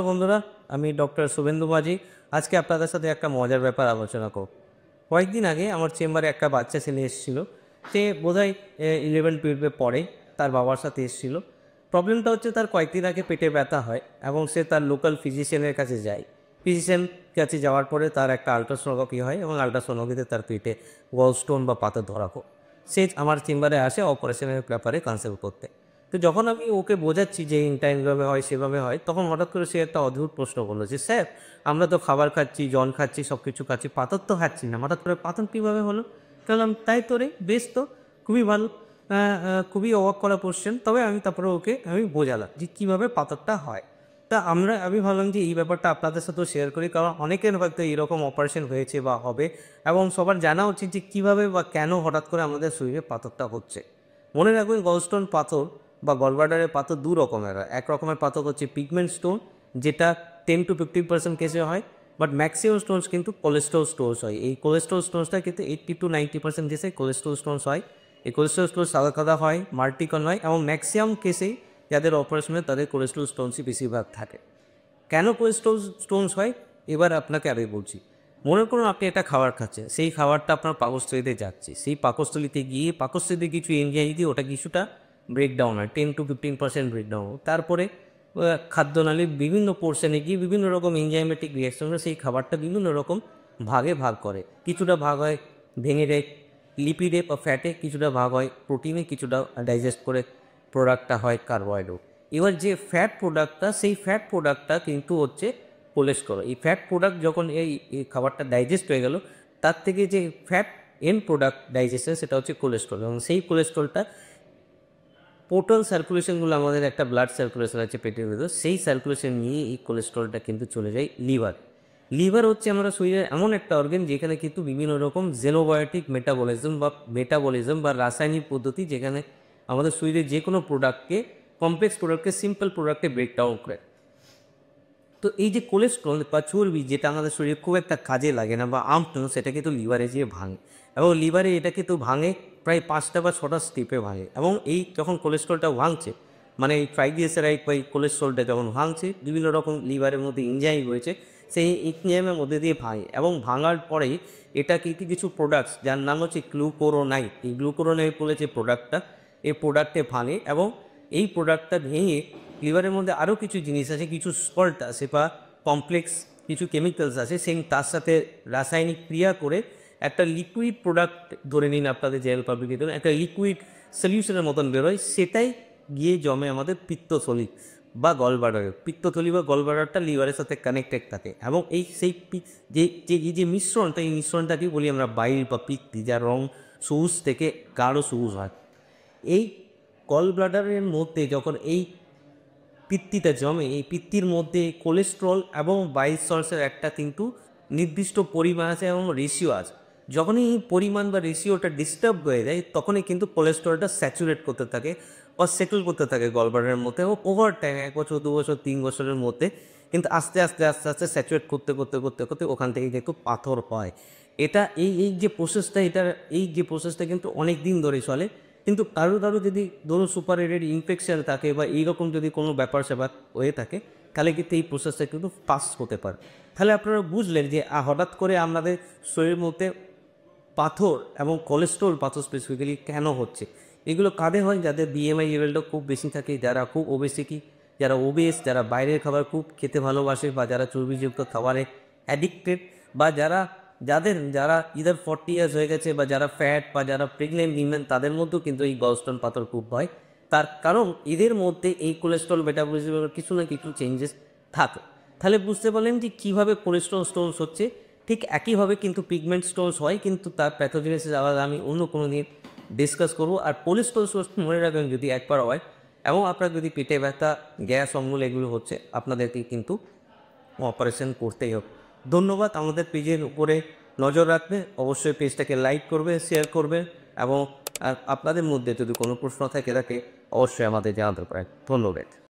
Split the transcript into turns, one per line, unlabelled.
বন্ধুরা, আমি ডক্টর শুভেন্দু মাঝি। আজকে আপনাদের সাথে একটা মজার ব্যাপার আলোচনা করব। কয়েকদিন আগে আমার চেম্বারে একটা বাচ্চা ছেলে এসেছিল। সে বোধহয় 11-12 পড়ে। তার বাবার সাথে এসেছিল। প্রবলেমটা হচ্ছে তার কয়েকদিন আগে পেটে ব্যথা হয় এবং সে তার লোকাল ফিজিশিয়ানের কাছে যায়। ফিজিশিয়ান কাছে যাওয়ার পরে তার একটা আলট্রাসোনোগ্রাফি হয় এবং আলট্রাসোনোগ্রাফিতে তার পেটে গলস্টোন বা পাথর ধরা পড়ে। সে আমার চেম্বারে আসে অপারেশনের ব্যাপারে কনসাল্ট করতে। তো যখন আমি ওকে বোঝাচ্ছি যে এইটা এইভাবে হয় সেভাবে হয়, তখন হঠাৎ করে সে একটা অদ্ভুত প্রশ্ন করলো যে, স্যার, আমরা তো খাবার খাচ্ছি, জল খাচ্ছি, সব কিছু খাচ্ছি, পাথর তো খাচ্ছি না, হঠাৎ করে পাথর কীভাবে হলো? বললাম, তাই তো রে, বেশ তো, খুবই ভালো। খুবই অবাক করা কোশ্চেন। তবে আমি তারপরে ওকে বোঝালাম যে কীভাবে পাথরটা হয়। তা আমি ভাবলাম যে এই ব্যাপারটা আপনাদের সাথেও শেয়ার করি, কারণ অনেকের হয়তো এরকম অপারেশন হয়েছে বা হবে, এবং সবার জানা উচিত যে কীভাবে বা কেন হঠাৎ করে আমাদের শরীরে পাথরটা হচ্ছে। মনে রাখবেন, গলস্টোন পাথর বা গলব্লাডারের পাথর দু রকমের হয়। এক রকমের পাথর হচ্ছে পিগমেন্ট স্টোন, যেটা 10-15% কেসে হয়, বাট ম্যাক্সিমাম স্টোনস কিন্তু কোলেস্ট্রল স্টোনস হয়। এই কোলেস্ট্রল স্টোনসটা কিন্তু 80-90% কেসে কোলেস্ট্রল স্টোনস হয়। এই কোলেস্ট্রল স্টোন সাদা সাদা হয়, মাল্টিকন হয়, এবং ম্যাক্সিমাম কেসেই যাদের অপারেশন হয় তাদের কোলেস্ট্রল স্টোনসই বেশিরভাগ থাকে। কেন কোলেস্ট্রল স্টোনস হয়, এবার আপনাকে আমি বলছি। মনে করুন আপনি একটা খাবার খাচ্ছেন, সেই খাবারটা আপনার পাকস্থলিতে যাচ্ছে, সেই পাকস্থলিতে গিয়ে পাকস্থলিতে কিছু এনজাইম দিয়ে ওটা কিছুটা ব্রেকডাউন হয়, 10-15% ব্রেকডাউন। তারপরে খাদ্যনালীর বিভিন্ন পোর্শনে গিয়ে বিভিন্ন রকম এনজাইমেটিক রিয়াকশনে সেই খাবারটা বিভিন্ন রকম ভাগে ভাগ করে। কিছুটা ভাগ হয় ভেঙে যায় লিপিডে বা ফ্যাটে, কিছুটা ভাগ হয় প্রোটিনে, কিছুটা ডাইজেস্ট করে প্রোডাক্টটা হয় কার্বোহাইড্রেট। এবার যে ফ্যাট প্রোডাক্টটা, সেই ফ্যাট প্রোডাক্টটা কিন্তু হচ্ছে কোলেস্টেরল। এই ফ্যাট প্রোডাক্ট যখন এই খাবারটা ডাইজেস্ট হয়ে গেল, তার থেকে যে ফ্যাট এন্ড প্রোডাক্ট ডাইজেশন, সেটা হচ্ছে কোলেস্টেরল, এবং সেই কোলেস্টেরলটা পোর্টাল সার্কুলেশনগুলো, আমাদের একটা ব্লাড সার্কুলেশন আছে পেটের ভিতর, সেই সার্কুলেশন নিয়ে এই কোলেস্টেরলটা কিন্তু চলে যায় লিভার। লিভার হচ্ছে আমরা শরীরের এমন একটা অর্গান যেখানে কিন্তু বিভিন্ন রকম জেনোবায়োটিক মেটাবলিজম বা রাসায়নিক পদ্ধতি, যেখানে আমাদের শরীরে যে কোনো প্রোডাক্টকে, কমপ্লেক্স প্রোডাক্টকে সিম্পল প্রোডাক্টে ব্রেকডাউন করে। তো এই যে কোলেস্ট্রল বা চর্বি, যেটা আমাদের শরীরে খুব একটা কাজে লাগে না বা আমতো, সেটা কিন্তু লিভারে যেয়ে ভাঙে, এবং লিভারে এটা কিন্তু ভাঙে প্রায় 5টা বা 6টা স্টেপে ভাঙে। এবং এই যখন কোলেস্ট্রলটা ভাঙছে, মানে এই ট্রাইগ্লিসারাইড বা এই কোলেস্ট্রলটা যখন ভাঙছে, বিভিন্ন রকম লিভারের মধ্যে এনজাইম রয়েছে, সেই এনজাইমের মধ্যে দিয়ে ভাঙে, এবং ভাঙার পরেই এটা কিন্তু কিছু প্রোডাক্টস, যার নাম হচ্ছে গ্লুকোরোনাইড, এই গ্লুকোরোনাইড বলে যে প্রোডাক্টটা, এই প্রোডাক্টে ভাঙে, এবং এই প্রোডাক্টটা ভেঙে লিভারের মধ্যে আরও কিছু জিনিস আছে, কিছু সল্ট আছে বা কমপ্লেক্স কিছু কেমিক্যালস আছে, সেই তার সাথে রাসায়নিক ক্রিয়া করে একটা লিকুইড প্রোডাক্ট, ধরে নিন আপনাদের জেল পাবলিকের ধরুন একটা লিকুইড সলিউশনের মতন বেরোয়, সেটাই গিয়ে জমে আমাদের পিত্তথলি বা গলব্লাডারে। পিত্তথলি বা গলব্লাডারটা লিভারের সাথে কানেক্টেড থাকে, এবং এই সেই যে মিশ্রণটা, এই মিশ্রণটাকেই বলি আমরা বাইল বা পিত্তি, যার রং সবুজ থেকে গাঢ় সবুজ হয়। এই গলব্লাডারের মধ্যে যখন এই পিত্তিটা জমে, এই পিত্তির মধ্যে কোলেস্ট্রল এবং বাইল সল্টসের একটা কিন্তু নির্দিষ্ট পরিমাণ আছে এবং রেশিও আছে। যখনই এই পরিমাণ বা রেশিওটা ডিস্টার্ব হয়ে যায়, তখনই কিন্তু কোলেস্ট্রলটা স্যাচুরেট করতে থাকে বা সেটেল করতে থাকে গলব্লাডারের মধ্যে, এবং ওভার টাইম 1 বছর, 2 বছর, 3 বছরের মধ্যে কিন্তু আস্তে আস্তে আস্তে আস্তে স্যাচুরেট করতে করতে করতে করতে ওখান থেকে কিন্তু পাথর হয়। এটা এই যে প্রসেসটা, এই যে প্রসেসটা কিন্তু অনেক দিন ধরে চলে। কিন্তু কারো যদি ধরুন সুপার এরিড ইনফেকশন থাকে বা এইরকম যদি কোনো ব্যাপার-স্যাপার হয়ে থাকে, তাহলে কিন্তু এই প্রসেসটা কিন্তু ফাস্ট হতে পারে। তাহলে আপনারা বুঝলেন যে হঠাৎ করে আমাদের শরীরের মধ্যে পাথর এবং কোলেস্ট্রল পাথর স্পেসিফিক্যালি কেন হচ্ছে। এগুলো কাদের হয়? যাদের বিএমআই লেভেলটা খুব বেশি থাকে, যারা খুব ওবেসিটি, যারা ওবেস, যারা বাইরের খাবার খুব খেতে ভালোবাসে, বা যারা চর্বিযুক্ত খাবারে অ্যাডিক্টেড, বা যারা ইদার 40 ইয়ার্স হয়ে গেছে, বা যারা ফ্যাট, বা যারা প্রেগনেন্ট উইমেন, তাদের মধ্যেও কিন্তু এই গলস্টোন পাথর খুব হয়। তার কারণ এদের মধ্যে এই কোলেস্ট্রল মেটাবলিজমের কিছু না কিছু চেঞ্জেস থাকে। তাহলে বুঝতে পারলেন যে কীভাবে কোলেস্ট্রল স্টোনস হচ্ছে। ঠিক একইভাবে কিন্তু পিগমেন্ট স্টোনস হয়, কিন্তু তার প্যাথোজেনেসিস আলাদা, আমি অন্য কোনো দিন ডিসকাস করবো। আর কোলেস্ট্রল স্টোনস মনে রাখবেন, যদি একবার হয় এবং আপনার যদি পেটে ব্যথা, গ্যাস, অম্বল এগুলো হচ্ছে, আপনাদেরকে কিন্তু অপারেশন করতেই হবে। ধন্যবাদ। আমাদের পেজের উপরে নজর রাখবে, অবশ্যই পেজটাকে লাইক করবে, শেয়ার করবে, এবং আপনাদের মধ্যে যদি কোনো প্রশ্ন থাকে অবশ্যই আমাদের জানাতে পারেন। ধন্যবাদ।